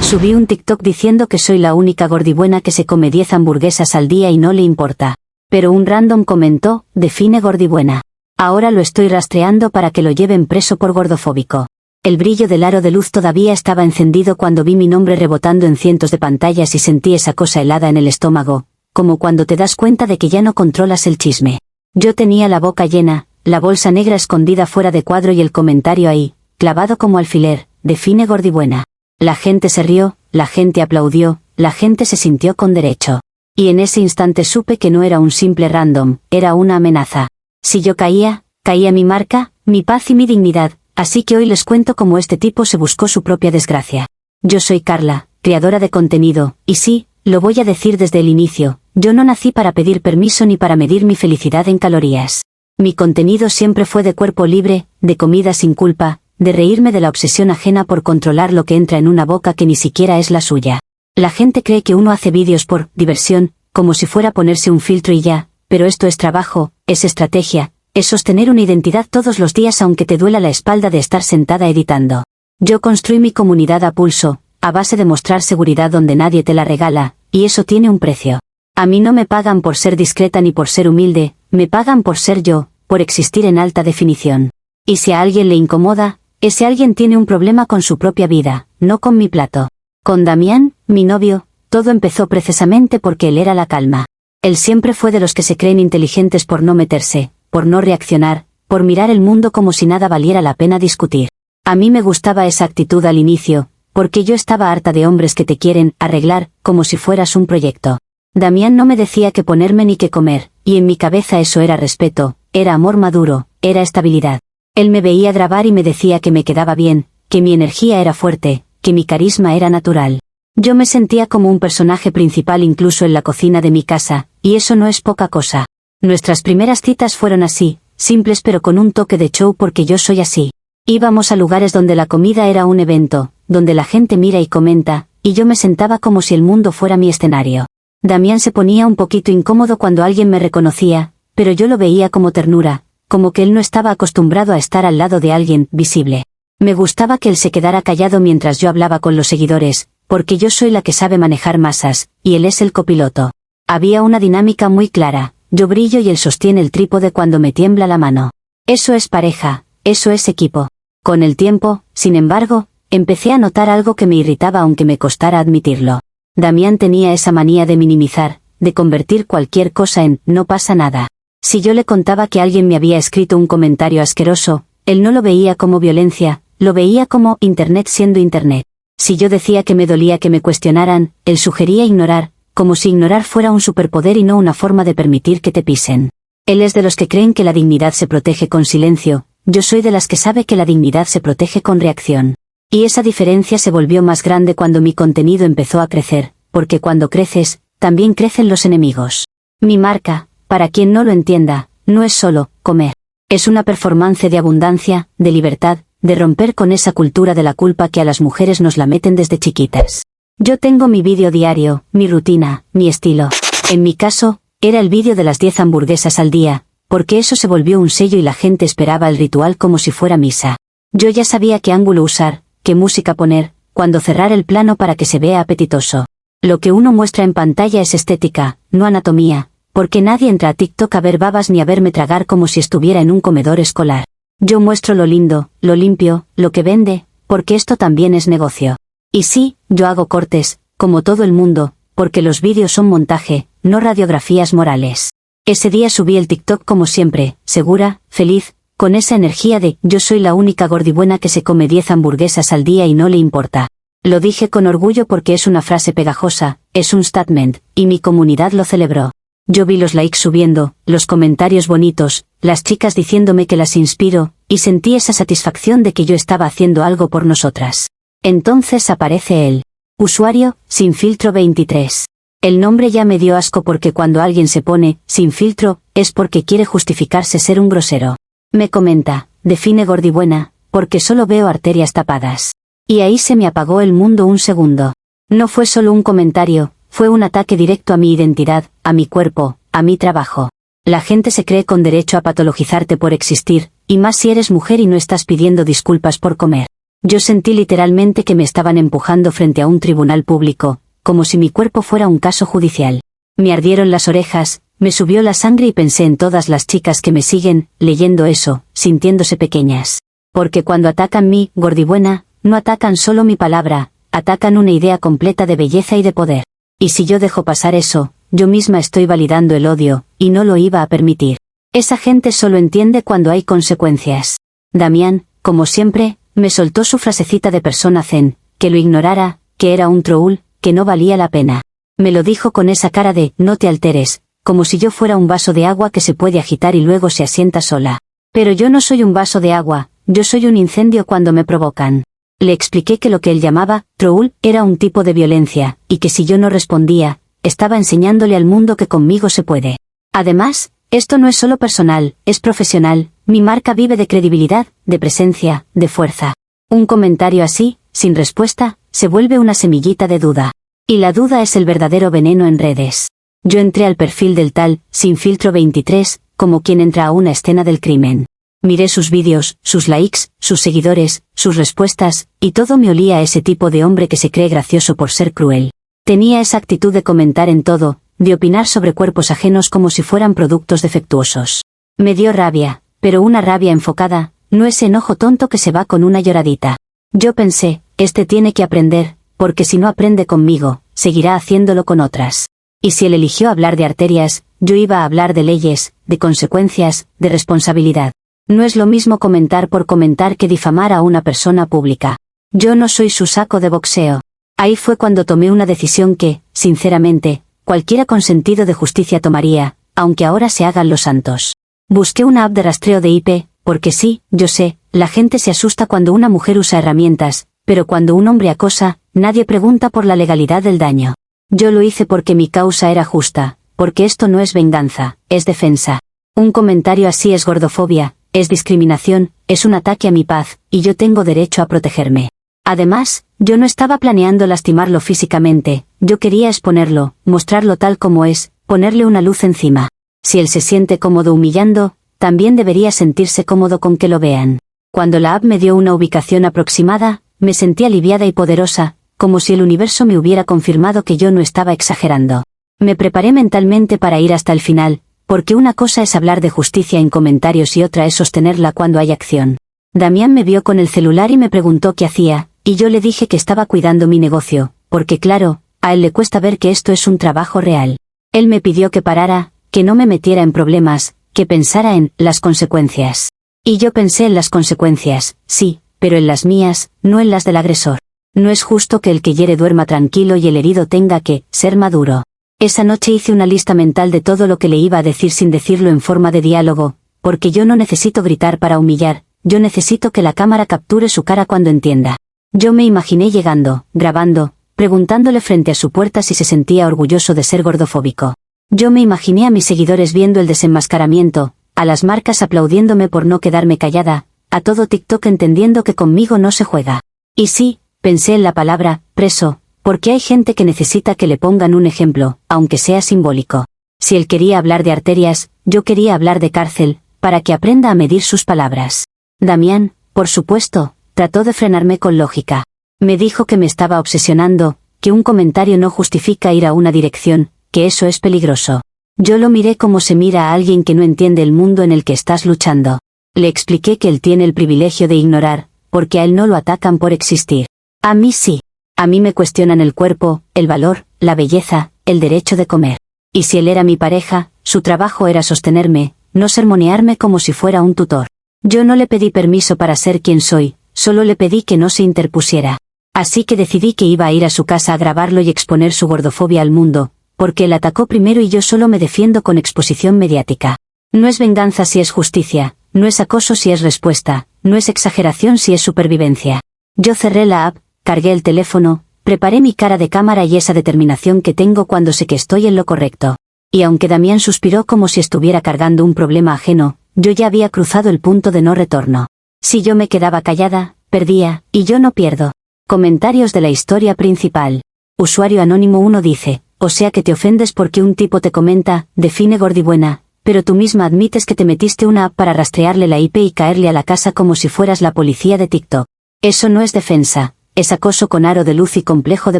Subí un TikTok diciendo que soy la única gordibuena que se come 10 hamburguesas al día y no le importa. Pero un random comentó, define gordibuena. Ahora lo estoy rastreando para que lo lleven preso por gordofóbico. El brillo del aro de luz todavía estaba encendido cuando vi mi nombre rebotando en cientos de pantallas y sentí esa cosa helada en el estómago, como cuando te das cuenta de que ya no controlas el chisme. Yo tenía la boca llena, la bolsa negra escondida fuera de cuadro y el comentario ahí, clavado como alfiler, define gordibuena. La gente se rió, la gente aplaudió, la gente se sintió con derecho. Y en ese instante supe que no era un simple random, era una amenaza. Si yo caía mi marca, mi paz y mi dignidad, así que hoy les cuento cómo este tipo se buscó su propia desgracia. Yo soy Carla, creadora de contenido, y sí, lo voy a decir desde el inicio, yo no nací para pedir permiso ni para medir mi felicidad en calorías. Mi contenido siempre fue de cuerpo libre, de comida sin culpa, de reírme de la obsesión ajena por controlar lo que entra en una boca que ni siquiera es la suya. La gente cree que uno hace vídeos por diversión, como si fuera ponerse un filtro y ya, pero esto es trabajo, es estrategia, es sostener una identidad todos los días aunque te duela la espalda de estar sentada editando. Yo construí mi comunidad a pulso, a base de mostrar seguridad donde nadie te la regala, y eso tiene un precio. A mí no me pagan por ser discreta ni por ser humilde, me pagan por ser yo, por existir en alta definición. Y si a alguien le incomoda, ese alguien tiene un problema con su propia vida, no con mi plato. Con Damián, mi novio, todo empezó precisamente porque él era la calma. Él siempre fue de los que se creen inteligentes por no meterse, por no reaccionar, por mirar el mundo como si nada valiera la pena discutir. A mí me gustaba esa actitud al inicio, porque yo estaba harta de hombres que te quieren arreglar, como si fueras un proyecto. Damián no me decía qué ponerme ni qué comer, y en mi cabeza eso era respeto, era amor maduro, era estabilidad. Él me veía grabar y me decía que me quedaba bien, que mi energía era fuerte, que mi carisma era natural. Yo me sentía como un personaje principal incluso en la cocina de mi casa, y eso no es poca cosa. Nuestras primeras citas fueron así, simples pero con un toque de show porque yo soy así. Íbamos a lugares donde la comida era un evento, donde la gente mira y comenta, y yo me sentaba como si el mundo fuera mi escenario. Damián se ponía un poquito incómodo cuando alguien me reconocía, pero yo lo veía como ternura, como que él no estaba acostumbrado a estar al lado de alguien visible. Me gustaba que él se quedara callado mientras yo hablaba con los seguidores, porque yo soy la que sabe manejar masas, y él es el copiloto. Había una dinámica muy clara, yo brillo y él sostiene el trípode cuando me tiembla la mano. Eso es pareja, eso es equipo. Con el tiempo, sin embargo, empecé a notar algo que me irritaba aunque me costara admitirlo. Damián tenía esa manía de minimizar, de convertir cualquier cosa en «no pasa nada». Si yo le contaba que alguien me había escrito un comentario asqueroso, él no lo veía como violencia, lo veía como Internet siendo Internet. Si yo decía que me dolía que me cuestionaran, él sugería ignorar, como si ignorar fuera un superpoder y no una forma de permitir que te pisen. Él es de los que creen que la dignidad se protege con silencio, yo soy de las que sabe que la dignidad se protege con reacción. Y esa diferencia se volvió más grande cuando mi contenido empezó a crecer, porque cuando creces, también crecen los enemigos. Mi marca, para quien no lo entienda, no es solo comer. Es una performance de abundancia, de libertad, de romper con esa cultura de la culpa que a las mujeres nos la meten desde chiquitas. Yo tengo mi vídeo diario, mi rutina, mi estilo. En mi caso, era el vídeo de las 10 hamburguesas al día, porque eso se volvió un sello y la gente esperaba el ritual como si fuera misa. Yo ya sabía qué ángulo usar, qué música poner, cuándo cerrar el plano para que se vea apetitoso. Lo que uno muestra en pantalla es estética, no anatomía, porque nadie entra a TikTok a ver babas ni a verme tragar como si estuviera en un comedor escolar. Yo muestro lo lindo, lo limpio, lo que vende, porque esto también es negocio. Y sí, yo hago cortes, como todo el mundo, porque los vídeos son montaje, no radiografías morales. Ese día subí el TikTok como siempre, segura, feliz, con esa energía de yo soy la única gordibuena que se come 10 hamburguesas al día y no le importa. Lo dije con orgullo porque es una frase pegajosa, es un statement, y mi comunidad lo celebró. Yo vi los likes subiendo, los comentarios bonitos, las chicas diciéndome que las inspiro, y sentí esa satisfacción de que yo estaba haciendo algo por nosotras. Entonces aparece él. Usuario, sin filtro 23. El nombre ya me dio asco porque cuando alguien se pone, sin filtro, es porque quiere justificarse ser un grosero. Me comenta, define gordibuena, porque solo veo arterias tapadas. Y ahí se me apagó el mundo un segundo. No fue solo un comentario, fue un ataque directo a mi identidad, a mi cuerpo, a mi trabajo. La gente se cree con derecho a patologizarte por existir, y más si eres mujer y no estás pidiendo disculpas por comer. Yo sentí literalmente que me estaban empujando frente a un tribunal público, como si mi cuerpo fuera un caso judicial. Me ardieron las orejas, me subió la sangre y pensé en todas las chicas que me siguen, leyendo eso, sintiéndose pequeñas. Porque cuando atacan mi gordibuena, no atacan solo mi palabra, atacan una idea completa de belleza y de poder. Y si yo dejo pasar eso, yo misma estoy validando el odio, y no lo iba a permitir. Esa gente solo entiende cuando hay consecuencias. Damián, como siempre, me soltó su frasecita de persona zen, que lo ignorara, que era un troll, que no valía la pena. Me lo dijo con esa cara de, no te alteres, como si yo fuera un vaso de agua que se puede agitar y luego se asienta sola. Pero yo no soy un vaso de agua, yo soy un incendio cuando me provocan. Le expliqué que lo que él llamaba, troll, era un tipo de violencia, y que si yo no respondía, estaba enseñándole al mundo que conmigo se puede. Además, esto no es solo personal, es profesional, mi marca vive de credibilidad, de presencia, de fuerza. Un comentario así, sin respuesta, se vuelve una semillita de duda. Y la duda es el verdadero veneno en redes. Yo entré al perfil del tal, Sin Filtro 23, como quien entra a una escena del crimen. Miré sus vídeos, sus likes, sus seguidores, sus respuestas, y todo me olía a ese tipo de hombre que se cree gracioso por ser cruel. Tenía esa actitud de comentar en todo, de opinar sobre cuerpos ajenos como si fueran productos defectuosos. Me dio rabia, pero una rabia enfocada, no ese enojo tonto que se va con una lloradita. Yo pensé, este tiene que aprender, porque si no aprende conmigo, seguirá haciéndolo con otras. Y si él eligió hablar de arterias, yo iba a hablar de leyes, de consecuencias, de responsabilidad. No es lo mismo comentar por comentar que difamar a una persona pública. Yo no soy su saco de boxeo. Ahí fue cuando tomé una decisión que, sinceramente, cualquiera con sentido de justicia tomaría, aunque ahora se hagan los santos. Busqué una app de rastreo de IP, porque sí, yo sé, la gente se asusta cuando una mujer usa herramientas, pero cuando un hombre acosa, nadie pregunta por la legalidad del daño. Yo lo hice porque mi causa era justa, porque esto no es venganza, es defensa. Un comentario así es gordofobia, es discriminación, es un ataque a mi paz, y yo tengo derecho a protegerme. Además, yo no estaba planeando lastimarlo físicamente, yo quería exponerlo, mostrarlo tal como es, ponerle una luz encima. Si él se siente cómodo humillando, también debería sentirse cómodo con que lo vean. Cuando la app me dio una ubicación aproximada, me sentí aliviada y poderosa, como si el universo me hubiera confirmado que yo no estaba exagerando. Me preparé mentalmente para ir hasta el final, porque una cosa es hablar de justicia en comentarios y otra es sostenerla cuando hay acción. Damián me vio con el celular y me preguntó qué hacía, y yo le dije que estaba cuidando mi negocio, porque claro, a él le cuesta ver que esto es un trabajo real. Él me pidió que parara, que no me metiera en problemas, que pensara en las consecuencias. Y yo pensé en las consecuencias, sí, pero en las mías, no en las del agresor. No es justo que el que hiere duerma tranquilo y el herido tenga que ser maduro. Esa noche hice una lista mental de todo lo que le iba a decir sin decirlo en forma de diálogo, porque yo no necesito gritar para humillar, yo necesito que la cámara capture su cara cuando entienda. Yo me imaginé llegando, grabando, preguntándole frente a su puerta si se sentía orgulloso de ser gordofóbico. Yo me imaginé a mis seguidores viendo el desenmascaramiento, a las marcas aplaudiéndome por no quedarme callada, a todo TikTok entendiendo que conmigo no se juega. Y sí, pensé en la palabra, preso, porque hay gente que necesita que le pongan un ejemplo, aunque sea simbólico. Si él quería hablar de arterias, yo quería hablar de cárcel, para que aprenda a medir sus palabras. Damián, por supuesto, trató de frenarme con lógica. Me dijo que me estaba obsesionando, que un comentario no justifica ir a una dirección, que eso es peligroso. Yo lo miré como se mira a alguien que no entiende el mundo en el que estás luchando. Le expliqué que él tiene el privilegio de ignorar, porque a él no lo atacan por existir. A mí sí. A mí me cuestionan el cuerpo, el valor, la belleza, el derecho de comer. Y si él era mi pareja, su trabajo era sostenerme, no sermonearme como si fuera un tutor. Yo no le pedí permiso para ser quien soy, solo le pedí que no se interpusiera. Así que decidí que iba a ir a su casa a grabarlo y exponer su gordofobia al mundo, porque él atacó primero y yo solo me defiendo con exposición mediática. No es venganza si es justicia, no es acoso si es respuesta, no es exageración si es supervivencia. Yo cerré la app, cargué el teléfono, preparé mi cara de cámara y esa determinación que tengo cuando sé que estoy en lo correcto. Y aunque Damián suspiró como si estuviera cargando un problema ajeno, yo ya había cruzado el punto de no retorno. Si yo me quedaba callada, perdía, y yo no pierdo. Comentarios de la historia principal. Usuario anónimo 1 dice, o sea que te ofendes porque un tipo te comenta, define gordibuena, pero tú misma admites que te metiste una app para rastrearle la IP y caerle a la casa como si fueras la policía de TikTok. Eso no es defensa, es acoso con aro de luz y complejo de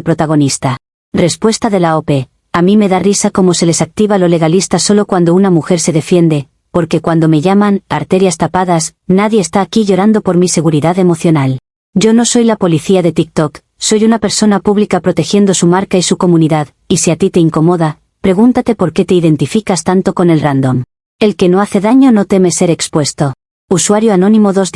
protagonista. Respuesta de la OP. A mí me da risa cómo se les activa lo legalista solo cuando una mujer se defiende, porque cuando me llaman, arterias tapadas, nadie está aquí llorando por mi seguridad emocional. Yo no soy la policía de TikTok, soy una persona pública protegiendo su marca y su comunidad, y si a ti te incomoda, pregúntate por qué te identificas tanto con el random. El que no hace daño no teme ser expuesto. Usuario Anónimo 2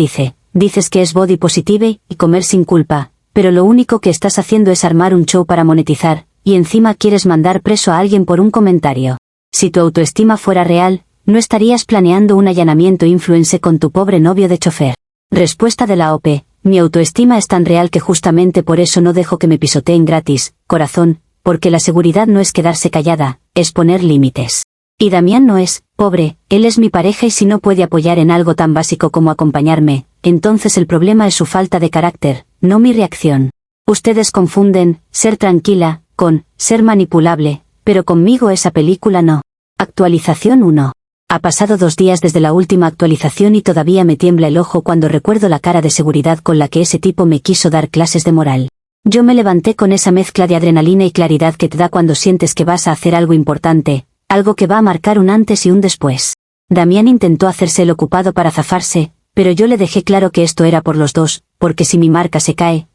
dices que es body positive y comer sin culpa, pero lo único que estás haciendo es armar un show para monetizar, y encima quieres mandar preso a alguien por un comentario. Si tu autoestima fuera real, no estarías planeando un allanamiento influencer con tu pobre novio de chofer. Respuesta de la OP. Mi autoestima es tan real que justamente por eso no dejo que me pisoteen gratis, corazón, porque la seguridad no es quedarse callada, es poner límites. Y Damián no es, pobre, él es mi pareja y si no puede apoyar en algo tan básico como acompañarme, entonces el problema es su falta de carácter, no mi reacción. Ustedes confunden, ser tranquila, con, ser manipulable, pero conmigo esa película no. Actualización 1. Ha pasado 2 días desde la última actualización y todavía me tiembla el ojo cuando recuerdo la cara de seguridad con la que ese tipo me quiso dar clases de moral. Yo me levanté con esa mezcla de adrenalina y claridad que te da cuando sientes que vas a hacer algo importante, algo que va a marcar un antes y un después. Damián intentó hacerse el ocupado para zafarse, pero yo le dejé claro que esto era por los dos, porque si mi marca se cae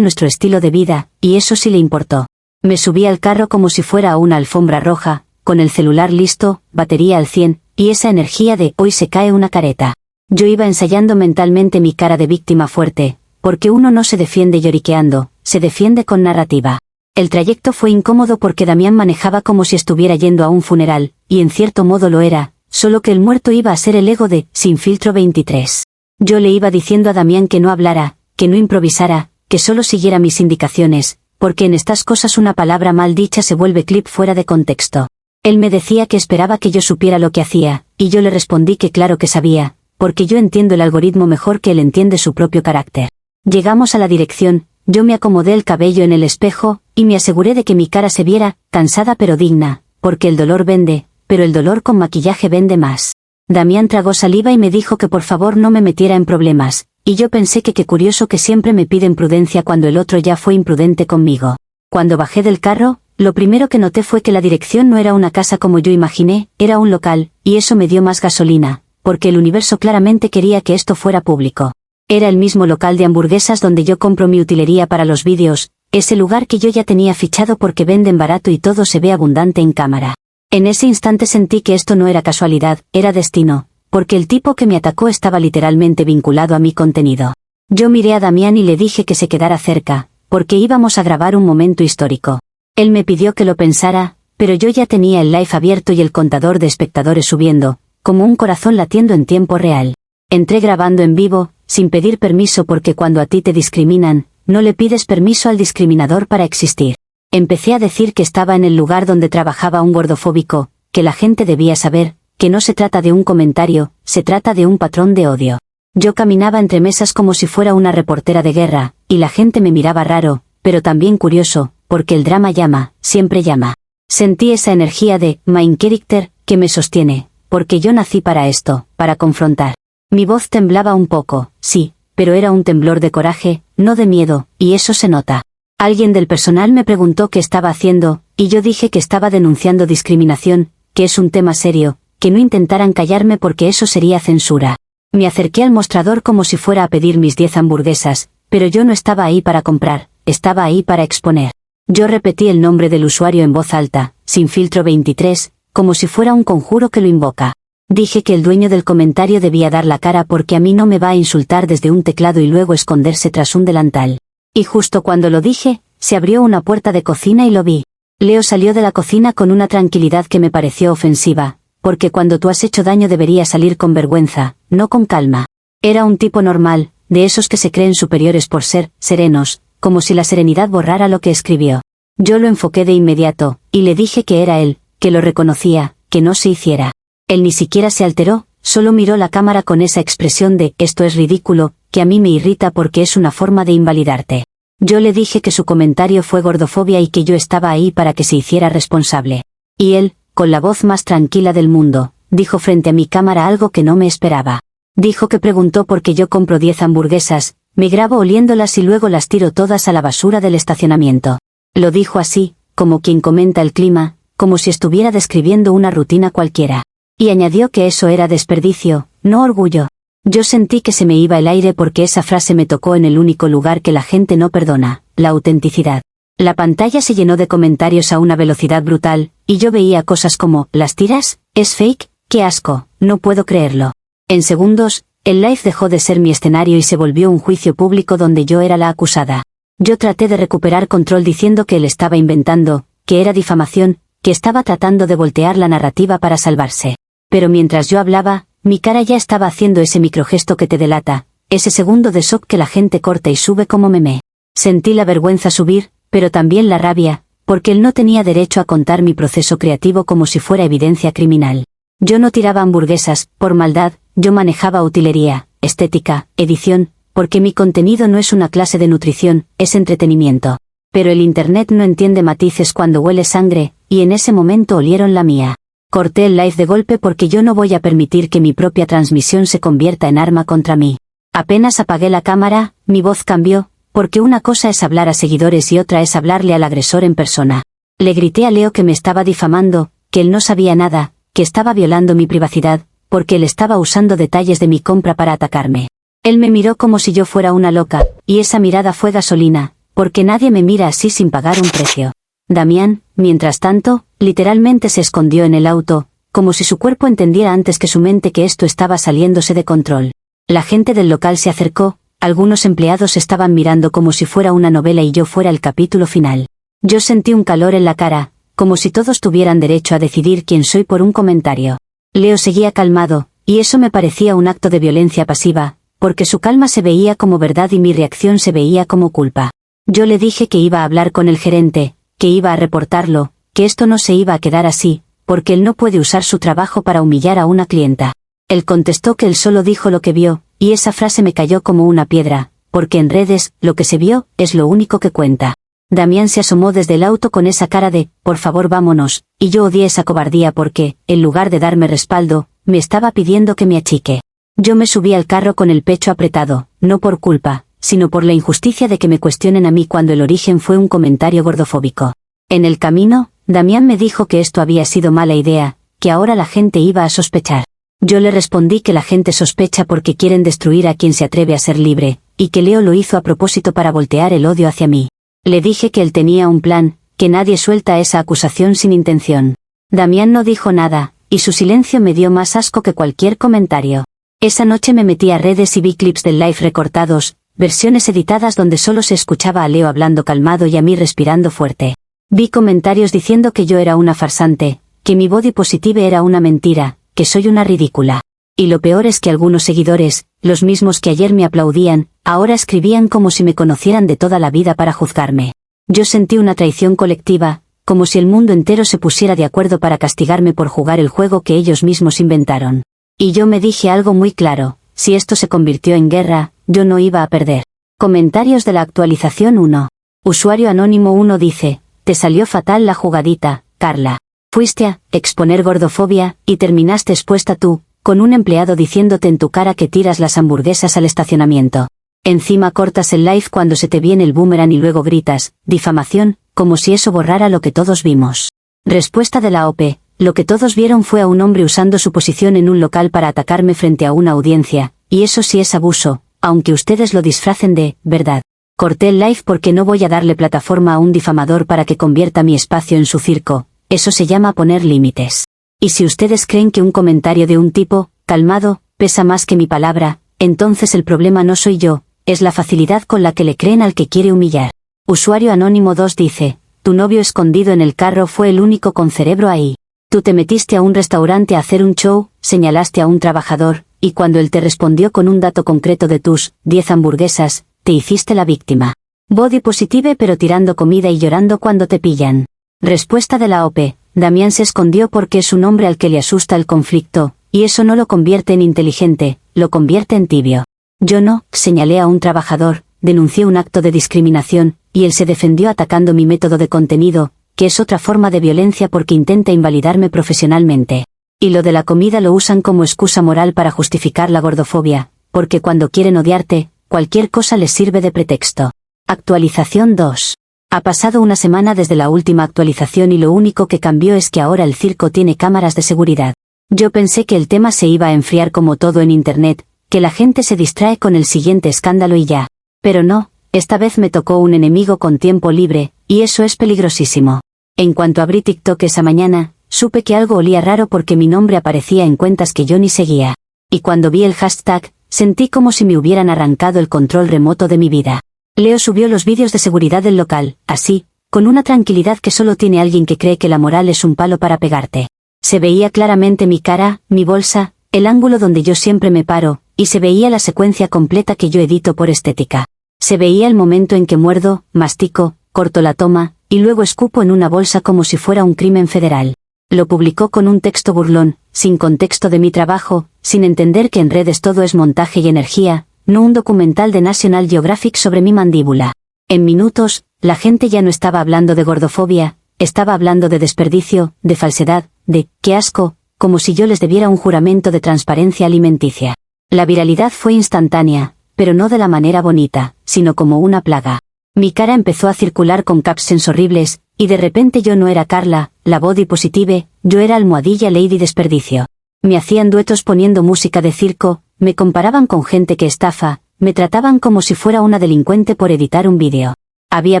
nuestro estilo de vida, y eso sí le importó. Me subí al carro como si fuera a una alfombra roja, con el celular listo, batería al 100, y esa energía de hoy se cae una careta. Yo iba ensayando mentalmente mi cara de víctima fuerte, porque uno no se defiende lloriqueando, se defiende con narrativa. El trayecto fue incómodo porque Damián manejaba como si estuviera yendo a un funeral, y en cierto modo lo era, solo que el muerto iba a ser el ego de Sin Filtro 23. Yo le iba diciendo a Damián que no hablara, que no improvisara, que solo siguiera mis indicaciones, porque en estas cosas una palabra mal dicha se vuelve clip fuera de contexto. Él me decía que esperaba que yo supiera lo que hacía, y yo le respondí que claro que sabía, porque yo entiendo el algoritmo mejor que él entiende su propio carácter. Llegamos a la dirección, yo me acomodé el cabello en el espejo, y me aseguré de que mi cara se viera, cansada pero digna, porque el dolor vende, pero el dolor con maquillaje vende más. Damián tragó saliva y me dijo que por favor no me metiera en problemas, y yo pensé que qué curioso que siempre me piden prudencia cuando el otro ya fue imprudente conmigo. Cuando bajé del carro, lo primero que noté fue que la dirección no era una casa como yo imaginé, era un local, y eso me dio más gasolina, porque el universo claramente quería que esto fuera público. Era el mismo local de hamburguesas donde yo compro mi utilería para los vídeos, ese lugar que yo ya tenía fichado porque venden barato y todo se ve abundante en cámara. En ese instante sentí que esto no era casualidad, era destino, porque el tipo que me atacó estaba literalmente vinculado a mi contenido. Yo miré a Damián y le dije que se quedara cerca, porque íbamos a grabar un momento histórico. Él me pidió que lo pensara, pero yo ya tenía el live abierto y el contador de espectadores subiendo, como un corazón latiendo en tiempo real. Entré grabando en vivo, sin pedir permiso porque cuando a ti te discriminan, no le pides permiso al discriminador para existir. Empecé a decir que estaba en el lugar donde trabajaba un gordofóbico, que la gente debía saber, que no se trata de un comentario, se trata de un patrón de odio. Yo caminaba entre mesas como si fuera una reportera de guerra, y la gente me miraba raro, pero también curioso, porque el drama llama, siempre llama. Sentí esa energía de main character que me sostiene, porque yo nací para esto, para confrontar. Mi voz temblaba un poco, sí, pero era un temblor de coraje, no de miedo, y eso se nota. Alguien del personal me preguntó qué estaba haciendo, y yo dije que estaba denunciando discriminación, que es un tema serio, que no intentaran callarme porque eso sería censura. Me acerqué al mostrador como si fuera a pedir mis 10 hamburguesas, pero yo no estaba ahí para comprar, estaba ahí para exponer. Yo repetí el nombre del usuario en voz alta, Sin Filtro 23, como si fuera un conjuro que lo invoca. Dije que el dueño del comentario debía dar la cara porque a mí no me va a insultar desde un teclado y luego esconderse tras un delantal. Y justo cuando lo dije, se abrió una puerta de cocina y lo vi. Leo salió de la cocina con una tranquilidad que me pareció ofensiva, porque cuando tú has hecho daño deberías salir con vergüenza, no con calma. Era un tipo normal, de esos que se creen superiores por ser serenos, como si la serenidad borrara lo que escribió. Yo lo enfoqué de inmediato, y le dije que era él, que lo reconocía, que no se hiciera. Él ni siquiera se alteró, solo miró la cámara con esa expresión de «esto es ridículo», que a mí me irrita porque es una forma de invalidarte. Yo le dije que su comentario fue gordofobia y que yo estaba ahí para que se hiciera responsable. Y él, con la voz más tranquila del mundo, dijo frente a mi cámara algo que no me esperaba. Dijo que preguntó por qué yo compro 10 hamburguesas, Me grabo oliéndolas y luego las tiro todas a la basura del estacionamiento. Lo dijo así, como quien comenta el clima, como si estuviera describiendo una rutina cualquiera. Y añadió que eso era desperdicio, no orgullo. Yo sentí que se me iba el aire porque esa frase me tocó en el único lugar que la gente no perdona, la autenticidad. La pantalla se llenó de comentarios a una velocidad brutal, y yo veía cosas como, ¿las tiras? ¿Es fake? ¡Qué asco! No puedo creerlo. En segundos, el live dejó de ser mi escenario y se volvió un juicio público donde yo era la acusada. Yo traté de recuperar control diciendo que él estaba inventando, que era difamación, que estaba tratando de voltear la narrativa para salvarse. Pero mientras yo hablaba, mi cara ya estaba haciendo ese microgesto que te delata, ese segundo de shock que la gente corta y sube como meme. Sentí la vergüenza subir, pero también la rabia, porque él no tenía derecho a contar mi proceso creativo como si fuera evidencia criminal. Yo no tiraba hamburguesas, por maldad, yo manejaba utilería, estética, edición, porque mi contenido no es una clase de nutrición, es entretenimiento. Pero el internet no entiende matices cuando huele sangre, y en ese momento olieron la mía. Corté el live de golpe porque yo no voy a permitir que mi propia transmisión se convierta en arma contra mí. Apenas apagué la cámara, mi voz cambió, porque una cosa es hablar a seguidores y otra es hablarle al agresor en persona. Le grité a Leo que me estaba difamando, que él no sabía nada, que estaba violando mi privacidad, porque él estaba usando detalles de mi compra para atacarme. Él me miró como si yo fuera una loca, y esa mirada fue gasolina, porque nadie me mira así sin pagar un precio. Damián, mientras tanto, literalmente se escondió en el auto, como si su cuerpo entendiera antes que su mente que esto estaba saliéndose de control. La gente del local se acercó, algunos empleados estaban mirando como si fuera una novela y yo fuera el capítulo final. Yo sentí un calor en la cara, como si todos tuvieran derecho a decidir quién soy por un comentario. Leo seguía calmado, y eso me parecía un acto de violencia pasiva, porque su calma se veía como verdad y mi reacción se veía como culpa. Yo le dije que iba a hablar con el gerente, que iba a reportarlo, que esto no se iba a quedar así, porque él no puede usar su trabajo para humillar a una clienta. Él contestó que él solo dijo lo que vio, y esa frase me cayó como una piedra, porque en redes, lo que se vio, es lo único que cuenta. Damián se asomó desde el auto con esa cara de, por favor vámonos, y yo odié esa cobardía porque, en lugar de darme respaldo, me estaba pidiendo que me achique. Yo me subí al carro con el pecho apretado, no por culpa, sino por la injusticia de que me cuestionen a mí cuando el origen fue un comentario gordofóbico. En el camino, Damián me dijo que esto había sido mala idea, que ahora la gente iba a sospechar. Yo le respondí que la gente sospecha porque quieren destruir a quien se atreve a ser libre, y que Leo lo hizo a propósito para voltear el odio hacia mí. Le dije que él tenía un plan, que nadie suelta esa acusación sin intención. Damián no dijo nada, y su silencio me dio más asco que cualquier comentario. Esa noche me metí a redes y vi clips del live recortados, versiones editadas donde solo se escuchaba a Leo hablando calmado y a mí respirando fuerte. Vi comentarios diciendo que yo era una farsante, que mi body positive era una mentira, que soy una ridícula. Y lo peor es que algunos seguidores, los mismos que ayer me aplaudían, ahora escribían como si me conocieran de toda la vida para juzgarme. Yo sentí una traición colectiva, como si el mundo entero se pusiera de acuerdo para castigarme por jugar el juego que ellos mismos inventaron. Y yo me dije algo muy claro, si esto se convirtió en guerra, yo no iba a perder. Comentarios de la actualización 1. Usuario anónimo 1 dice, te salió fatal la jugadita, Carla. Fuiste a exponer gordofobia, y terminaste expuesta tú, con un empleado diciéndote en tu cara que tiras las hamburguesas al estacionamiento. Encima cortas el live cuando se te viene el boomerang y luego gritas, difamación, como si eso borrara lo que todos vimos. Respuesta de la OP, lo que todos vieron fue a un hombre usando su posición en un local para atacarme frente a una audiencia, y eso sí es abuso, aunque ustedes lo disfracen de verdad. Corté el live porque no voy a darle plataforma a un difamador para que convierta mi espacio en su circo, eso se llama poner límites. Y si ustedes creen que un comentario de un tipo, calmado, pesa más que mi palabra, entonces el problema no soy yo, es la facilidad con la que le creen al que quiere humillar. Usuario anónimo 2 dice, tu novio escondido en el carro fue el único con cerebro ahí. Tú te metiste a un restaurante a hacer un show, señalaste a un trabajador, y cuando él te respondió con un dato concreto de tus 10 hamburguesas, te hiciste la víctima. Body positive pero tirando comida y llorando cuando te pillan. Respuesta de la OP, Damián se escondió porque es un hombre al que le asusta el conflicto, y eso no lo convierte en inteligente, lo convierte en tibio. Yo no, señalé a un trabajador, denuncié un acto de discriminación, y él se defendió atacando mi método de contenido, que es otra forma de violencia porque intenta invalidarme profesionalmente. Y lo de la comida lo usan como excusa moral para justificar la gordofobia, porque cuando quieren odiarte, cualquier cosa les sirve de pretexto. Actualización 2. Ha pasado una semana desde la última actualización y lo único que cambió es que ahora el circo tiene cámaras de seguridad. Yo pensé que el tema se iba a enfriar como todo en internet, que la gente se distrae con el siguiente escándalo y ya. Pero no, esta vez me tocó un enemigo con tiempo libre, y eso es peligrosísimo. En cuanto abrí TikTok esa mañana, supe que algo olía raro porque mi nombre aparecía en cuentas que yo ni seguía. Y cuando vi el hashtag, sentí como si me hubieran arrancado el control remoto de mi vida. Leo subió los vídeos de seguridad del local, así, con una tranquilidad que solo tiene alguien que cree que la moral es un palo para pegarte. Se veía claramente mi cara, mi bolsa, el ángulo donde yo siempre me paro, y se veía la secuencia completa que yo edito por estética. Se veía el momento en que muerdo, mastico, corto la toma, y luego escupo en una bolsa como si fuera un crimen federal. Lo publicó con un texto burlón, sin contexto de mi trabajo, sin entender que en redes todo es montaje y energía, no un documental de National Geographic sobre mi mandíbula. En minutos, la gente ya no estaba hablando de gordofobia, estaba hablando de desperdicio, de falsedad, de «qué asco», como si yo les debiera un juramento de transparencia alimenticia. La viralidad fue instantánea, pero no de la manera bonita, sino como una plaga. Mi cara empezó a circular con captions horribles, y de repente yo no era Carla, la body positive, yo era Almohadilla Lady Desperdicio. Me hacían duetos poniendo música de circo, me comparaban con gente que estafa, me trataban como si fuera una delincuente por editar un vídeo. Había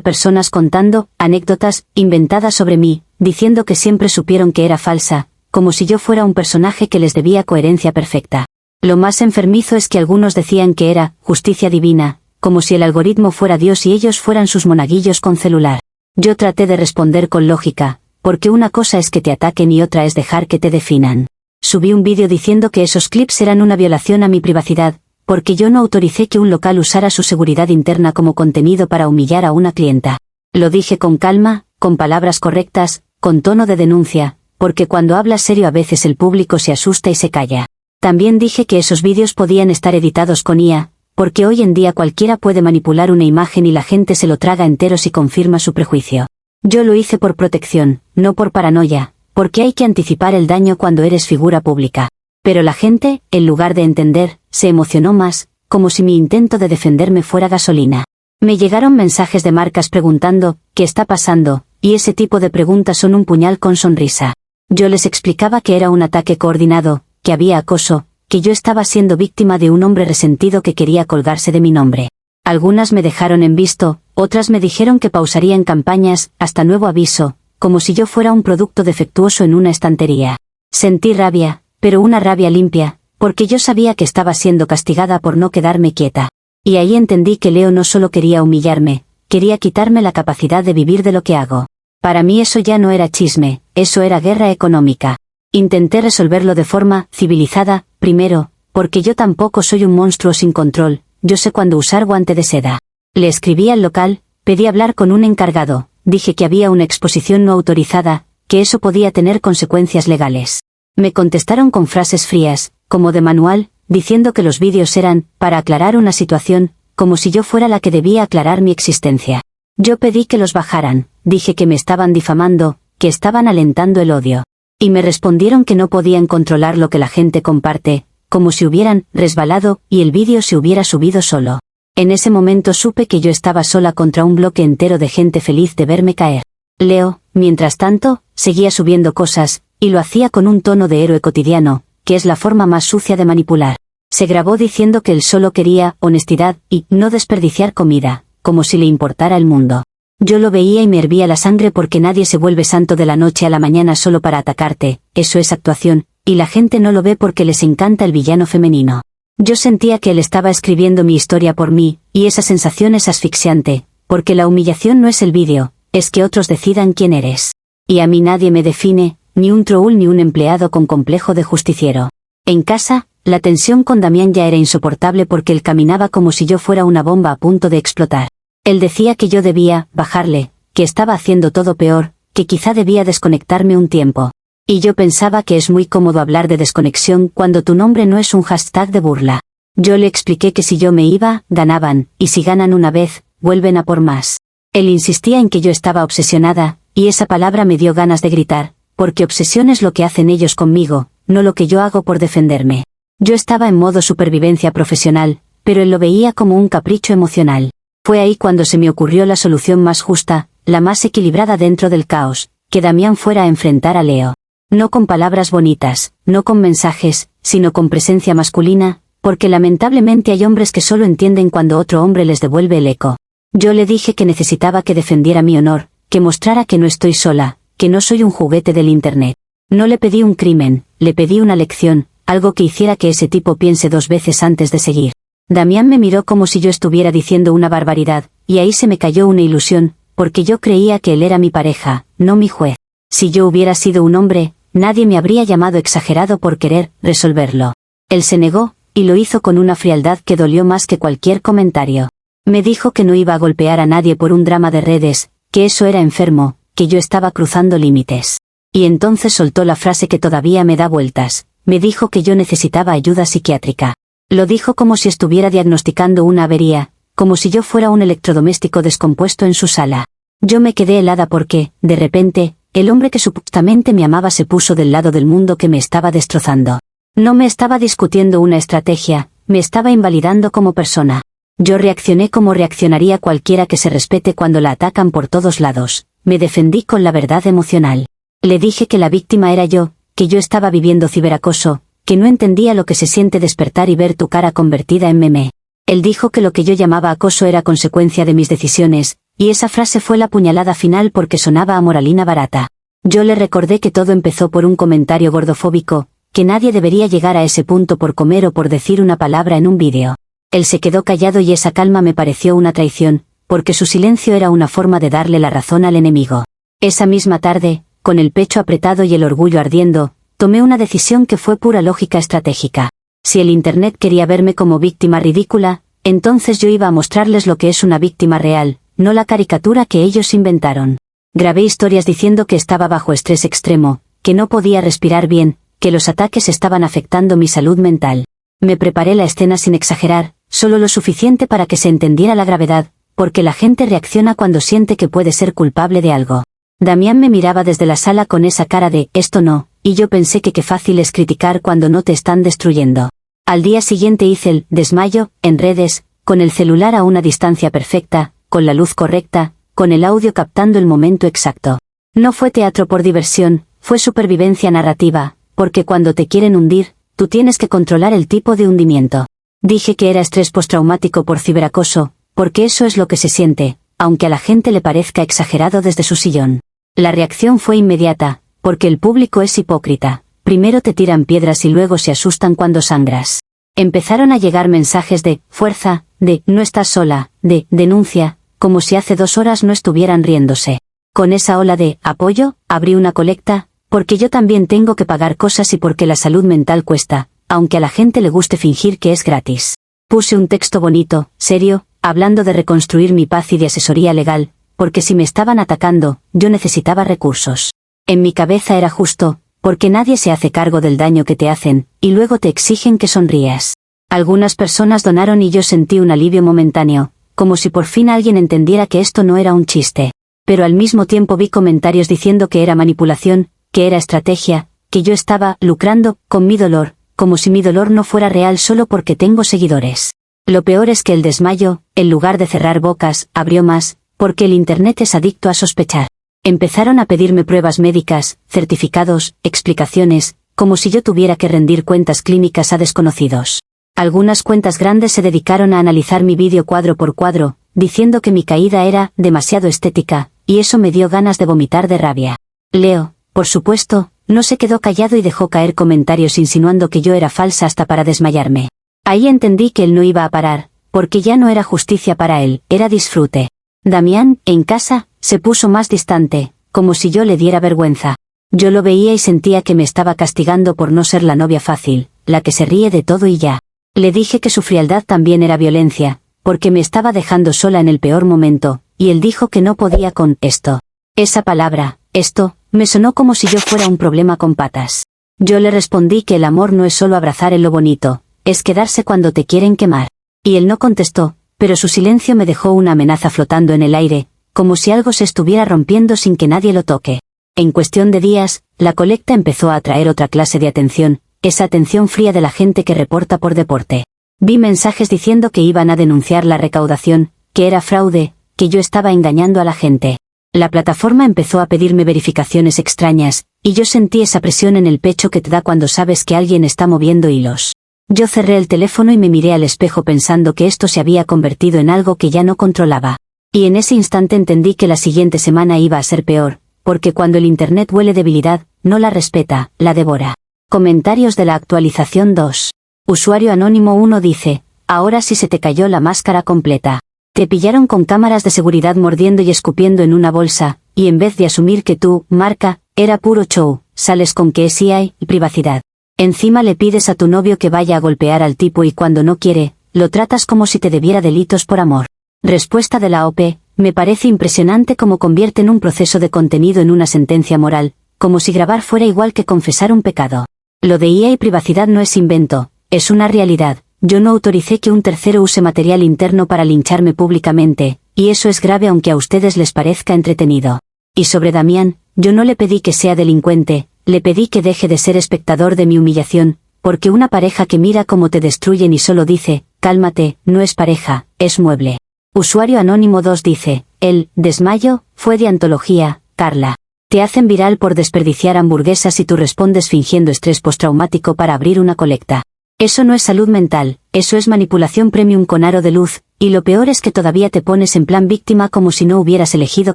personas contando anécdotas inventadas sobre mí, diciendo que siempre supieron que era falsa, como si yo fuera un personaje que les debía coherencia perfecta. Lo más enfermizo es que algunos decían que era justicia divina, como si el algoritmo fuera Dios y ellos fueran sus monaguillos con celular. Yo traté de responder con lógica, porque una cosa es que te ataquen y otra es dejar que te definan. Subí un vídeo diciendo que esos clips eran una violación a mi privacidad, porque yo no autoricé que un local usara su seguridad interna como contenido para humillar a una clienta. Lo dije con calma, con palabras correctas, con tono de denuncia, porque cuando hablas serio a veces el público se asusta y se calla. También dije que esos vídeos podían estar editados con IA, porque hoy en día cualquiera puede manipular una imagen y la gente se lo traga entero si confirma su prejuicio. Yo lo hice por protección, no por paranoia, porque hay que anticipar el daño cuando eres figura pública. Pero la gente, en lugar de entender, se emocionó más, como si mi intento de defenderme fuera gasolina. Me llegaron mensajes de marcas preguntando, ¿qué está pasando?, y ese tipo de preguntas son un puñal con sonrisa. Yo les explicaba que era un ataque coordinado, que había acoso, que yo estaba siendo víctima de un hombre resentido que quería colgarse de mi nombre. Algunas me dejaron en visto, otras me dijeron que pausarían campañas, hasta nuevo aviso, como si yo fuera un producto defectuoso en una estantería. Sentí rabia, pero una rabia limpia, porque yo sabía que estaba siendo castigada por no quedarme quieta. Y ahí entendí que Leo no solo quería humillarme, quería quitarme la capacidad de vivir de lo que hago. Para mí eso ya no era chisme, eso era guerra económica. Intenté resolverlo de forma civilizada, primero, porque yo tampoco soy un monstruo sin control, yo sé cuándo usar guante de seda. Le escribí al local, pedí hablar con un encargado, dije que había una exposición no autorizada, que eso podía tener consecuencias legales. Me contestaron con frases frías, como de manual, diciendo que los vídeos eran para aclarar una situación, como si yo fuera la que debía aclarar mi existencia. Yo pedí que los bajaran, dije que me estaban difamando, que estaban alentando el odio. Y me respondieron que no podían controlar lo que la gente comparte, como si hubieran resbalado y el vídeo se hubiera subido solo. En ese momento supe que yo estaba sola contra un bloque entero de gente feliz de verme caer. Leo, mientras tanto, seguía subiendo cosas, y lo hacía con un tono de héroe cotidiano, que es la forma más sucia de manipular. Se grabó diciendo que él solo quería honestidad y no desperdiciar comida, como si le importara el mundo. Yo lo veía y me hervía la sangre porque nadie se vuelve santo de la noche a la mañana solo para atacarte, eso es actuación, y la gente no lo ve porque les encanta el villano femenino. Yo sentía que él estaba escribiendo mi historia por mí, y esa sensación es asfixiante, porque la humillación no es el vídeo, es que otros decidan quién eres. Y a mí nadie me define, ni un troll ni un empleado con complejo de justiciero. En casa, la tensión con Damián ya era insoportable porque él caminaba como si yo fuera una bomba a punto de explotar. Él decía que yo debía bajarle, que estaba haciendo todo peor, que quizá debía desconectarme un tiempo. Y yo pensaba que es muy cómodo hablar de desconexión cuando tu nombre no es un hashtag de burla. Yo le expliqué que si yo me iba, ganaban, y si ganan una vez, vuelven a por más. Él insistía en que yo estaba obsesionada, y esa palabra me dio ganas de gritar, porque obsesión es lo que hacen ellos conmigo, no lo que yo hago por defenderme. Yo estaba en modo supervivencia profesional, pero él lo veía como un capricho emocional. Fue ahí cuando se me ocurrió la solución más justa, la más equilibrada dentro del caos, que Damián fuera a enfrentar a Leo. No con palabras bonitas, no con mensajes, sino con presencia masculina, porque lamentablemente hay hombres que solo entienden cuando otro hombre les devuelve el eco. Yo le dije que necesitaba que defendiera mi honor, que mostrara que no estoy sola, que no soy un juguete del internet. No le pedí un crimen, le pedí una lección, algo que hiciera que ese tipo piense 2 veces antes de seguir. Damián me miró como si yo estuviera diciendo una barbaridad, y ahí se me cayó una ilusión, porque yo creía que él era mi pareja, no mi juez. Si yo hubiera sido un hombre, nadie me habría llamado exagerado por querer resolverlo. Él se negó, y lo hizo con una frialdad que dolió más que cualquier comentario. Me dijo que no iba a golpear a nadie por un drama de redes, que eso era enfermo, que yo estaba cruzando límites. Y entonces soltó la frase que todavía me da vueltas, me dijo que yo necesitaba ayuda psiquiátrica. Lo dijo como si estuviera diagnosticando una avería, como si yo fuera un electrodoméstico descompuesto en su sala. Yo me quedé helada porque, de repente, el hombre que supuestamente me amaba se puso del lado del mundo que me estaba destrozando. No me estaba discutiendo una estrategia, me estaba invalidando como persona. Yo reaccioné como reaccionaría cualquiera que se respete cuando la atacan por todos lados. Me defendí con la verdad emocional. Le dije que la víctima era yo, que yo estaba viviendo ciberacoso, que no entendía lo que se siente despertar y ver tu cara convertida en meme. Él dijo que lo que yo llamaba acoso era consecuencia de mis decisiones, y esa frase fue la puñalada final porque sonaba a moralina barata. Yo le recordé que todo empezó por un comentario gordofóbico, que nadie debería llegar a ese punto por comer o por decir una palabra en un vídeo. Él se quedó callado y esa calma me pareció una traición, porque su silencio era una forma de darle la razón al enemigo. Esa misma tarde, con el pecho apretado y el orgullo ardiendo, tomé una decisión que fue pura lógica estratégica. Si el Internet quería verme como víctima ridícula, entonces yo iba a mostrarles lo que es una víctima real, no la caricatura que ellos inventaron. Grabé historias diciendo que estaba bajo estrés extremo, que no podía respirar bien, que los ataques estaban afectando mi salud mental. Me preparé la escena sin exagerar, solo lo suficiente para que se entendiera la gravedad, porque la gente reacciona cuando siente que puede ser culpable de algo. Damián me miraba desde la sala con esa cara de «esto no», y yo pensé que qué fácil es criticar cuando no te están destruyendo. Al día siguiente hice el desmayo, en redes, con el celular a una distancia perfecta, con la luz correcta, con el audio captando el momento exacto. No fue teatro por diversión, fue supervivencia narrativa, porque cuando te quieren hundir, tú tienes que controlar el tipo de hundimiento. Dije que era estrés postraumático por ciberacoso, porque eso es lo que se siente, aunque a la gente le parezca exagerado desde su sillón. La reacción fue inmediata, porque el público es hipócrita. Primero te tiran piedras y luego se asustan cuando sangras. Empezaron a llegar mensajes de fuerza, de no estás sola, de denuncia, como si hace 2 horas no estuvieran riéndose. Con esa ola de apoyo, abrí una colecta, porque yo también tengo que pagar cosas y porque la salud mental cuesta, aunque a la gente le guste fingir que es gratis. Puse un texto bonito, serio, hablando de reconstruir mi paz y de asesoría legal, porque si me estaban atacando, yo necesitaba recursos. En mi cabeza era justo, porque nadie se hace cargo del daño que te hacen, y luego te exigen que sonrías. Algunas personas donaron y yo sentí un alivio momentáneo, como si por fin alguien entendiera que esto no era un chiste. Pero al mismo tiempo vi comentarios diciendo que era manipulación, que era estrategia, que yo estaba lucrando con mi dolor, como si mi dolor no fuera real solo porque tengo seguidores. Lo peor es que el desmayo, en lugar de cerrar bocas, abrió más, porque el Internet es adicto a sospechar. Empezaron a pedirme pruebas médicas, certificados, explicaciones, como si yo tuviera que rendir cuentas clínicas a desconocidos. Algunas cuentas grandes se dedicaron a analizar mi vídeo cuadro por cuadro, diciendo que mi caída era demasiado estética, y eso me dio ganas de vomitar de rabia. Leo, por supuesto, no se quedó callado y dejó caer comentarios insinuando que yo era falsa hasta para desmayarme. Ahí entendí que él no iba a parar, porque ya no era justicia para él, era disfrute. Damián, en casa, se puso más distante, como si yo le diera vergüenza. Yo lo veía y sentía que me estaba castigando por no ser la novia fácil, la que se ríe de todo y ya. Le dije que su frialdad también era violencia, porque me estaba dejando sola en el peor momento, y él dijo que no podía con esto. Esa palabra, esto, me sonó como si yo fuera un problema con patas. Yo le respondí que el amor no es solo abrazar en lo bonito, es quedarse cuando te quieren quemar. Y él no contestó, pero su silencio me dejó una amenaza flotando en el aire, como si algo se estuviera rompiendo sin que nadie lo toque. En cuestión de días, la colecta empezó a atraer otra clase de atención, esa atención fría de la gente que reporta por deporte. Vi mensajes diciendo que iban a denunciar la recaudación, que era fraude, que yo estaba engañando a la gente. La plataforma empezó a pedirme verificaciones extrañas, y yo sentí esa presión en el pecho que te da cuando sabes que alguien está moviendo hilos. Yo cerré el teléfono y me miré al espejo pensando que esto se había convertido en algo que ya no controlaba. Y en ese instante entendí que la siguiente semana iba a ser peor, porque cuando el Internet huele debilidad, no la respeta, la devora. Comentarios de la actualización 2. Usuario anónimo 1 dice, ahora sí se te cayó la máscara completa. Te pillaron con cámaras de seguridad mordiendo y escupiendo en una bolsa, y en vez de asumir que tú, marca, era puro show, sales con que sí hay privacidad. Encima le pides a tu novio que vaya a golpear al tipo y cuando no quiere, lo tratas como si te debiera delitos por amor. Respuesta de la OP, me parece impresionante cómo convierten un proceso de contenido en una sentencia moral, como si grabar fuera igual que confesar un pecado. Lo de IA y privacidad no es invento, es una realidad. Yo no autoricé que un tercero use material interno para lincharme públicamente, y eso es grave aunque a ustedes les parezca entretenido. Y sobre Damián, yo no le pedí que sea delincuente, le pedí que deje de ser espectador de mi humillación, porque una pareja que mira cómo te destruyen y solo dice, cálmate, no es pareja, es mueble. Usuario anónimo 2 dice, el desmayo fue de antología, Carla. Te hacen viral por desperdiciar hamburguesas y tú respondes fingiendo estrés postraumático para abrir una colecta. Eso no es salud mental, eso es manipulación premium con aro de luz, y lo peor es que todavía te pones en plan víctima como si no hubieras elegido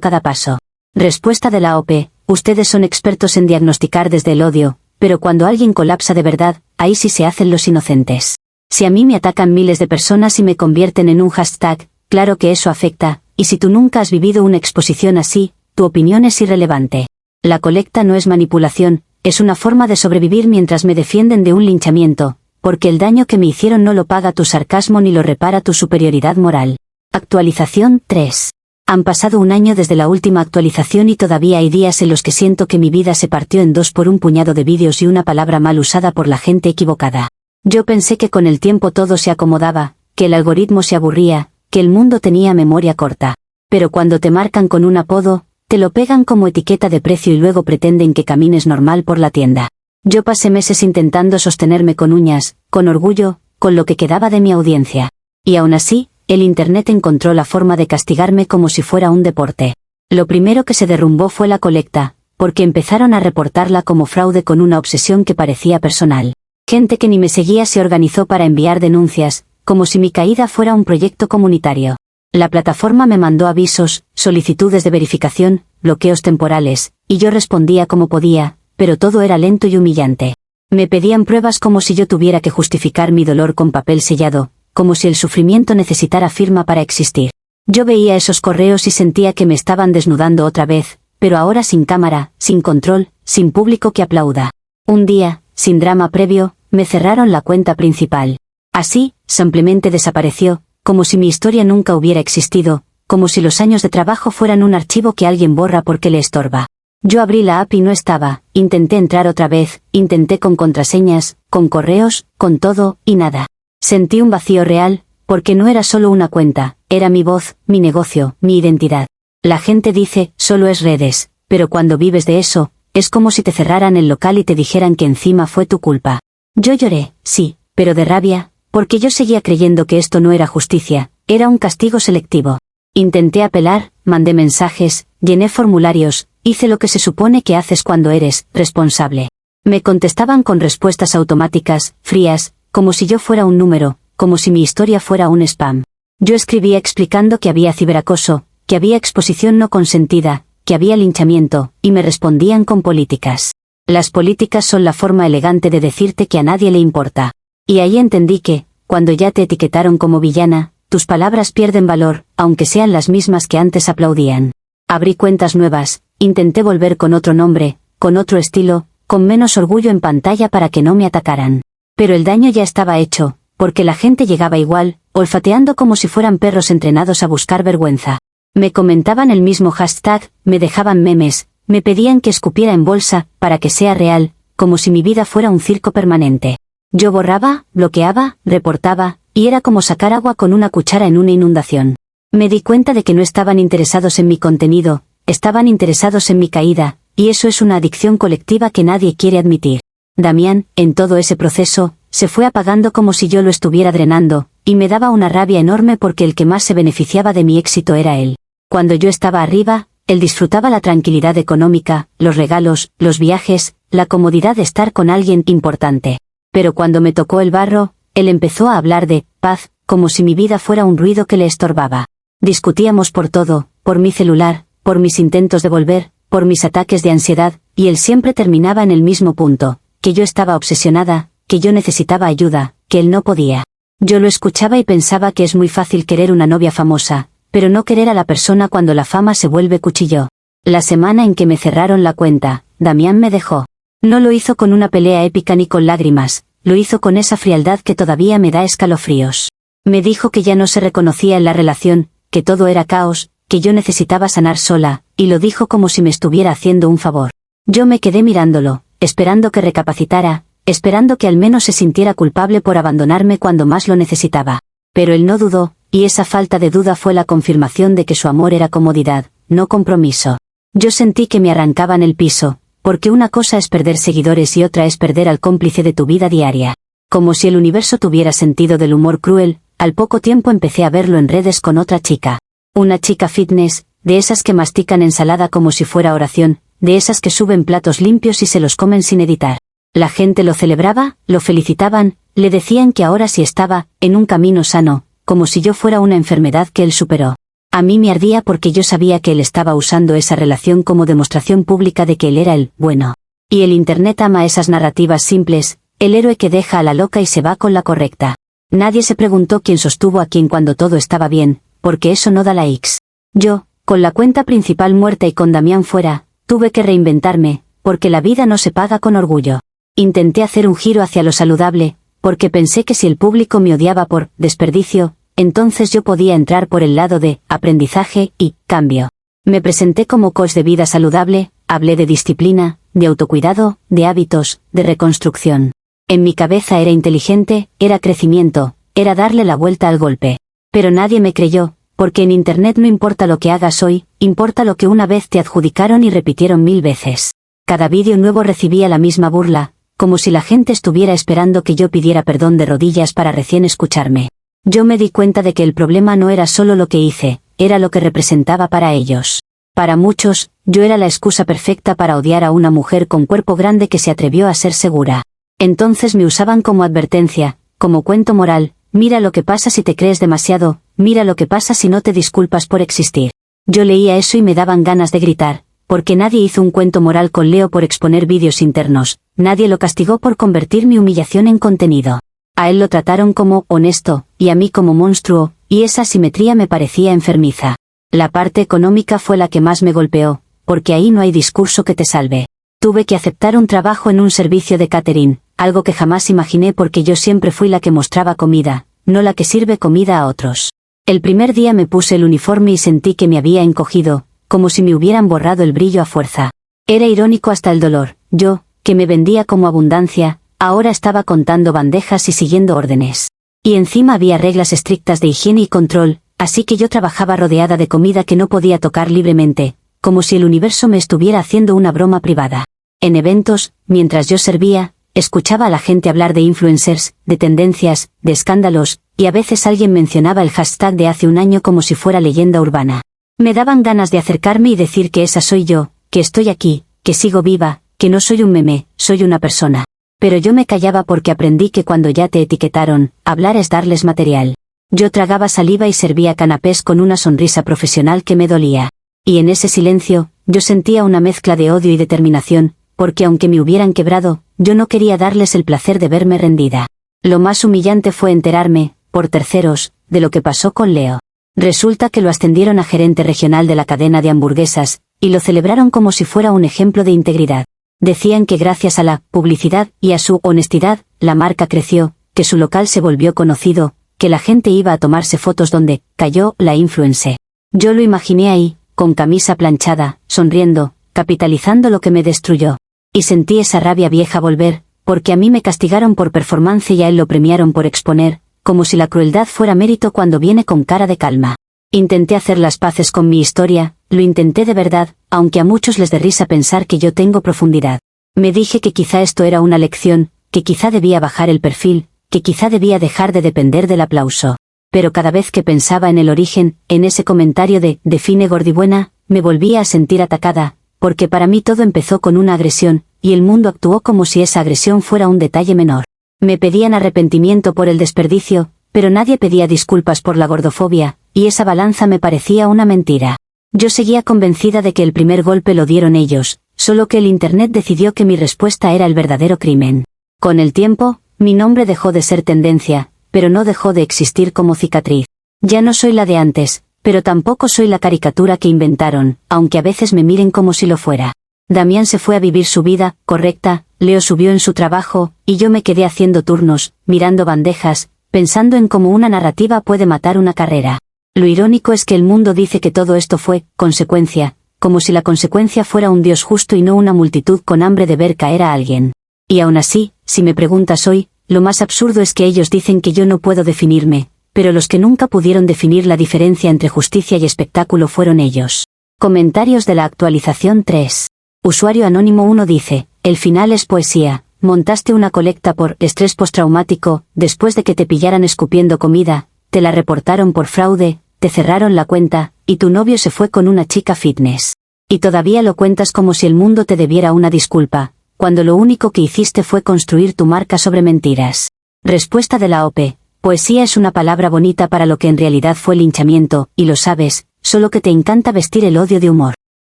cada paso. Respuesta de la OP, ustedes son expertos en diagnosticar desde el odio, pero cuando alguien colapsa de verdad, ahí sí se hacen los inocentes. Si a mí me atacan miles de personas y me convierten en un hashtag, claro que eso afecta, y si tú nunca has vivido una exposición así, tu opinión es irrelevante. La colecta no es manipulación, es una forma de sobrevivir mientras me defienden de un linchamiento, porque el daño que me hicieron no lo paga tu sarcasmo ni lo repara tu superioridad moral. Actualización 3. Han pasado un año desde la última actualización y todavía hay días en los que siento que mi vida se partió en dos por un puñado de vídeos y una palabra mal usada por la gente equivocada. Yo pensé que con el tiempo todo se acomodaba, que el algoritmo se aburría, que el mundo tenía memoria corta. Pero cuando te marcan con un apodo, te lo pegan como etiqueta de precio y luego pretenden que camines normal por la tienda. Yo pasé meses intentando sostenerme con uñas, con orgullo, con lo que quedaba de mi audiencia. Y aún así, el Internet encontró la forma de castigarme como si fuera un deporte. Lo primero que se derrumbó fue la colecta, porque empezaron a reportarla como fraude con una obsesión que parecía personal. Gente que ni me seguía se organizó para enviar denuncias, como si mi caída fuera un proyecto comunitario. La plataforma me mandó avisos, solicitudes de verificación, bloqueos temporales, y yo respondía como podía, pero todo era lento y humillante. Me pedían pruebas como si yo tuviera que justificar mi dolor con papel sellado, como si el sufrimiento necesitara firma para existir. Yo veía esos correos y sentía que me estaban desnudando otra vez, pero ahora sin cámara, sin control, sin público que aplauda. Un día, sin drama previo, me cerraron la cuenta principal. Así, simplemente desapareció, como si mi historia nunca hubiera existido, como si los años de trabajo fueran un archivo que alguien borra porque le estorba. Yo abrí la app y no estaba, intenté entrar otra vez, intenté con contraseñas, con correos, con todo, y nada. Sentí un vacío real, porque no era solo una cuenta, era mi voz, mi negocio, mi identidad. La gente dice, solo es redes, pero cuando vives de eso, es como si te cerraran el local y te dijeran que encima fue tu culpa. Yo lloré, sí, pero de rabia, porque yo seguía creyendo que esto no era justicia, era un castigo selectivo. Intenté apelar, mandé mensajes, llené formularios, hice lo que se supone que haces cuando eres responsable. Me contestaban con respuestas automáticas, frías, como si yo fuera un número, como si mi historia fuera un spam. Yo escribía explicando que había ciberacoso, que había exposición no consentida, que había linchamiento, y me respondían con políticas. Las políticas son la forma elegante de decirte que a nadie le importa. Y ahí entendí que, cuando ya te etiquetaron como villana, tus palabras pierden valor, aunque sean las mismas que antes aplaudían. Abrí cuentas nuevas, intenté volver con otro nombre, con otro estilo, con menos orgullo en pantalla para que no me atacaran. Pero el daño ya estaba hecho, porque la gente llegaba igual, olfateando como si fueran perros entrenados a buscar vergüenza. Me comentaban el mismo hashtag, me dejaban memes, me pedían que escupiera en bolsa, para que sea real, como si mi vida fuera un circo permanente. Yo borraba, bloqueaba, reportaba, y era como sacar agua con una cuchara en una inundación. Me di cuenta de que no estaban interesados en mi contenido, estaban interesados en mi caída, y eso es una adicción colectiva que nadie quiere admitir. Damián, en todo ese proceso, se fue apagando como si yo lo estuviera drenando, y me daba una rabia enorme porque el que más se beneficiaba de mi éxito era él. Cuando yo estaba arriba, él disfrutaba la tranquilidad económica, los regalos, los viajes, la comodidad de estar con alguien importante. Pero cuando me tocó el barro, él empezó a hablar de paz, como si mi vida fuera un ruido que le estorbaba. Discutíamos por todo, por mi celular, por mis intentos de volver, por mis ataques de ansiedad, y él siempre terminaba en el mismo punto, que yo estaba obsesionada, que yo necesitaba ayuda, que él no podía. Yo lo escuchaba y pensaba que es muy fácil querer una novia famosa, pero no querer a la persona cuando la fama se vuelve cuchillo. La semana en que me cerraron la cuenta, Damián me dejó. No lo hizo con una pelea épica ni con lágrimas, lo hizo con esa frialdad que todavía me da escalofríos. Me dijo que ya no se reconocía en la relación, que todo era caos, que yo necesitaba sanar sola, y lo dijo como si me estuviera haciendo un favor. Yo me quedé mirándolo, esperando que recapacitara, esperando que al menos se sintiera culpable por abandonarme cuando más lo necesitaba. Pero él no dudó, y esa falta de duda fue la confirmación de que su amor era comodidad, no compromiso. Yo sentí que me arrancaban el piso, porque una cosa es perder seguidores y otra es perder al cómplice de tu vida diaria. Como si el universo tuviera sentido del humor cruel, al poco tiempo empecé a verlo en redes con otra chica. Una chica fitness, de esas que mastican ensalada como si fuera oración, de esas que suben platos limpios y se los comen sin editar. La gente lo celebraba, lo felicitaban, le decían que ahora sí estaba en un camino sano, como si yo fuera una enfermedad que él superó. A mí me ardía porque yo sabía que él estaba usando esa relación como demostración pública de que él era el bueno. Y el internet ama esas narrativas simples, el héroe que deja a la loca y se va con la correcta. Nadie se preguntó quién sostuvo a quién cuando todo estaba bien, porque eso no da likes. Yo, con la cuenta principal muerta y con Damián fuera, tuve que reinventarme, porque la vida no se paga con orgullo. Intenté hacer un giro hacia lo saludable, porque pensé que si el público me odiaba por desperdicio, entonces yo podía entrar por el lado de aprendizaje y cambio. Me presenté como coach de vida saludable, hablé de disciplina, de autocuidado, de hábitos, de reconstrucción. En mi cabeza era inteligente, era crecimiento, era darle la vuelta al golpe. Pero nadie me creyó, porque en internet no importa lo que hagas hoy, importa lo que una vez te adjudicaron y repitieron 1000 veces. Cada vídeo nuevo recibía la misma burla, como si la gente estuviera esperando que yo pidiera perdón de rodillas para recién escucharme. Yo me di cuenta de que el problema no era solo lo que hice, era lo que representaba para ellos. Para muchos, yo era la excusa perfecta para odiar a una mujer con cuerpo grande que se atrevió a ser segura. Entonces me usaban como advertencia, como cuento moral, mira lo que pasa si te crees demasiado, mira lo que pasa si no te disculpas por existir. Yo leía eso y me daban ganas de gritar, porque nadie hizo un cuento moral con Leo por exponer vídeos internos, nadie lo castigó por convertir mi humillación en contenido. A él lo trataron como honesto, y a mí como monstruo, y esa simetría me parecía enfermiza. La parte económica fue la que más me golpeó, porque ahí no hay discurso que te salve. Tuve que aceptar un trabajo en un servicio de catering, algo que jamás imaginé porque yo siempre fui la que mostraba comida, no la que sirve comida a otros. El primer día me puse el uniforme y sentí que me había encogido, como si me hubieran borrado el brillo a fuerza. Era irónico hasta el dolor, yo, que me vendía como abundancia, ahora estaba contando bandejas y siguiendo órdenes. Y encima había reglas estrictas de higiene y control, así que yo trabajaba rodeada de comida que no podía tocar libremente, como si el universo me estuviera haciendo una broma privada. En eventos, mientras yo servía, escuchaba a la gente hablar de influencers, de tendencias, de escándalos, y a veces alguien mencionaba el hashtag de hace un año como si fuera leyenda urbana. Me daban ganas de acercarme y decir que esa soy yo, que estoy aquí, que sigo viva, que no soy un meme, soy una persona. Pero yo me callaba porque aprendí que cuando ya te etiquetaron, hablar es darles material. Yo tragaba saliva y servía canapés con una sonrisa profesional que me dolía. Y en ese silencio, yo sentía una mezcla de odio y determinación, porque aunque me hubieran quebrado, yo no quería darles el placer de verme rendida. Lo más humillante fue enterarme, por terceros, de lo que pasó con Leo. Resulta que lo ascendieron a gerente regional de la cadena de hamburguesas, y lo celebraron como si fuera un ejemplo de integridad. Decían que gracias a la publicidad y a su honestidad, la marca creció, que su local se volvió conocido, que la gente iba a tomarse fotos donde cayó la influencer. Yo lo imaginé ahí, con camisa planchada, sonriendo, capitalizando lo que me destruyó. Y sentí esa rabia vieja volver, porque a mí me castigaron por performance y a él lo premiaron por exponer, como si la crueldad fuera mérito cuando viene con cara de calma. Intenté hacer las paces con mi historia, lo intenté de verdad, aunque a muchos les dé risa pensar que yo tengo profundidad. Me dije que quizá esto era una lección, que quizá debía bajar el perfil, que quizá debía dejar de depender del aplauso. Pero cada vez que pensaba en el origen, en ese comentario de «define gordibuena», me volvía a sentir atacada, porque para mí todo empezó con una agresión, y el mundo actuó como si esa agresión fuera un detalle menor. Me pedían arrepentimiento por el desperdicio, pero nadie pedía disculpas por la gordofobia, y esa balanza me parecía una mentira. Yo seguía convencida de que el primer golpe lo dieron ellos, solo que el Internet decidió que mi respuesta era el verdadero crimen. Con el tiempo, mi nombre dejó de ser tendencia, pero no dejó de existir como cicatriz. Ya no soy la de antes, pero tampoco soy la caricatura que inventaron, aunque a veces me miren como si lo fuera. Damián se fue a vivir su vida, correcta, Leo subió en su trabajo, y yo me quedé haciendo turnos, mirando bandejas, pensando en cómo una narrativa puede matar una carrera. Lo irónico es que el mundo dice que todo esto fue consecuencia, como si la consecuencia fuera un Dios justo y no una multitud con hambre de ver caer a alguien. Y aún así, si me preguntas hoy, lo más absurdo es que ellos dicen que yo no puedo definirme, pero los que nunca pudieron definir la diferencia entre justicia y espectáculo fueron ellos. Comentarios de la actualización 3. Usuario Anónimo 1 dice, el final es poesía, montaste una colecta por estrés postraumático, después de que te pillaran escupiendo comida, te la reportaron por fraude, te cerraron la cuenta, y tu novio se fue con una chica fitness. Y todavía lo cuentas como si el mundo te debiera una disculpa, cuando lo único que hiciste fue construir tu marca sobre mentiras. Respuesta de la OP. Poesía es una palabra bonita para lo que en realidad fue linchamiento, y lo sabes, solo que te encanta vestir el odio de humor.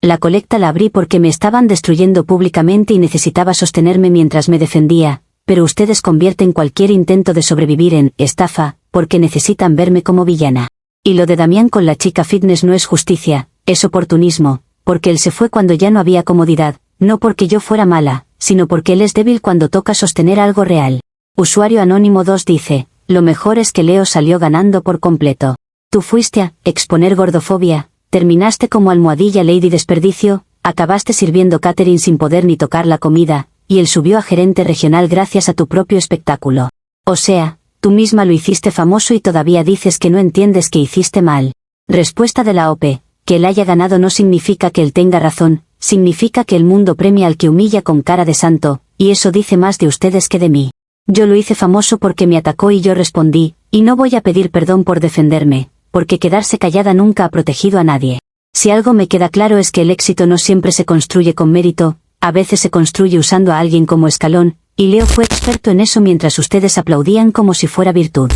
La colecta la abrí porque me estaban destruyendo públicamente y necesitaba sostenerme mientras me defendía, pero ustedes convierten cualquier intento de sobrevivir en estafa, porque necesitan verme como villana. Y lo de Damián con la chica fitness no es justicia, es oportunismo, porque él se fue cuando ya no había comodidad, no porque yo fuera mala, sino porque él es débil cuando toca sostener algo real. Usuario Anónimo 2 dice, lo mejor es que Leo salió ganando por completo. Tú fuiste a exponer gordofobia, terminaste como almohadilla Lady Desperdicio, acabaste sirviendo catering sin poder ni tocar la comida, y él subió a gerente regional gracias a tu propio espectáculo. O sea, tú misma lo hiciste famoso y todavía dices que no entiendes que hiciste mal. Respuesta de la OP, que él haya ganado no significa que él tenga razón, significa que el mundo premia al que humilla con cara de santo, y eso dice más de ustedes que de mí. Yo lo hice famoso porque me atacó y yo respondí, y no voy a pedir perdón por defenderme, porque quedarse callada nunca ha protegido a nadie. Si algo me queda claro es que el éxito no siempre se construye con mérito, a veces se construye usando a alguien como escalón, y Leo fue experto en eso mientras ustedes aplaudían como si fuera virtud.